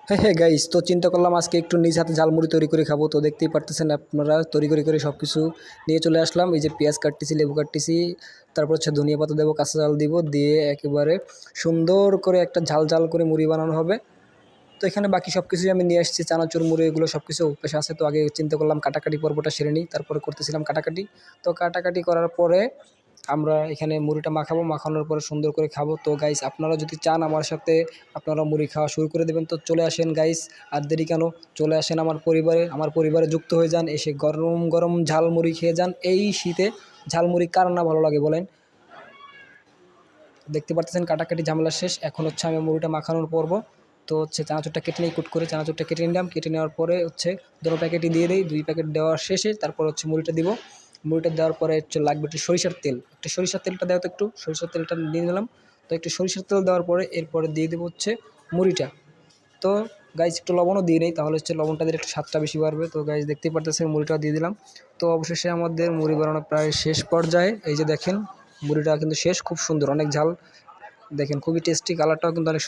হ্যাঁ হ্যাঁ গাইস, তো চিন্তা করলাম আজকে একটু নিজ হাতে ঝালমুড়ি তৈরি করে খাবো। তো দেখতেই পারতেছেন আপনারা, তৈরি করে সব কিছু নিয়ে চলে আসলাম। এই যে পেঁয়াজ কাটতেছি, লেবু কাটতেছি, তারপর হচ্ছে ধনিয়া পাতা দেবো, কাঁচা জাল দিব, দিয়ে একেবারে সুন্দর করে একটা ঝাল ঝাল করে মুড়ি বানানো হবে। তো এখানে বাকি সব কিছুই আমি নিয়ে আসছি, চানাচুর মুড়ি এগুলো সব কিছু অভ্যাস আছে। তো আগে চিন্তা করলাম কাটাকাটি পর্বটা সেরে নিই, তারপরে করতেছিলাম কাটাকাটি। তো কাটাকাটি করার পরে আমরা এখানে মুড়িটা মাখাবো, মাখানোর পরে সুন্দর করে খাবো। তো গাইস, আপনারা যদি চান আমার সাথে আপনারা মুড়ি খাওয়া শুরু করে দেবেন, তো চলে আসেন গাইস, আর দেরি কেন, চলে আসেন আমার পরিবারে যুক্ত হয়ে যান, এসে গরম গরম ঝালমুড়ি খেয়ে যান। এই শীতে ঝালমুড়ি কার না ভালো লাগে বলেন। দেখতে পাচ্ছেন কাটাকাটি ঝামেলা শেষ, এখন হচ্ছে আমি মুড়িটা মাখানোর পর্ব। তো হচ্ছে চানাচুরটা কেটে নিই, কুট করে চানাচুরটা কেটে নিলাম, কেটে নেওয়ার পরে হচ্ছে দুটো প্যাকেটই দিয়ে দিই, 2 প্যাকেট দেওয়ার শেষে তারপর হচ্ছে মুড়িটা দিব। মুড়িটা দেওয়ার পরে হচ্ছে লাগবে একটু সরিষার তেল, একটু সরিষার তেলটা দেওয়া, তো একটু সরিষার তেলটা দিয়ে নিলাম। তো একটু সরিষার তেল দেওয়ার পরে এরপরে দিয়ে দেবো হচ্ছে মুড়িটা। তো গাইজ একটু লবণও দিয়ে নেই, তাহলে হচ্ছে লবণটা দিলে একটু স্বাদটা বেশি বাড়বে। তো গাইজ দেখতেই পারতেছেন মুড়িটা দিয়ে দিলাম। তো অবশেষে আমাদের মুড়ি বানানো প্রায় শেষ পর্যায়ে, এই যে দেখেন মুড়িটা কিন্তু শেষ, খুব সুন্দর, অনেক ঝাল, দেখেন খুবই টেস্টি, কালারটাও কিন্তু অনেক সুন্দর।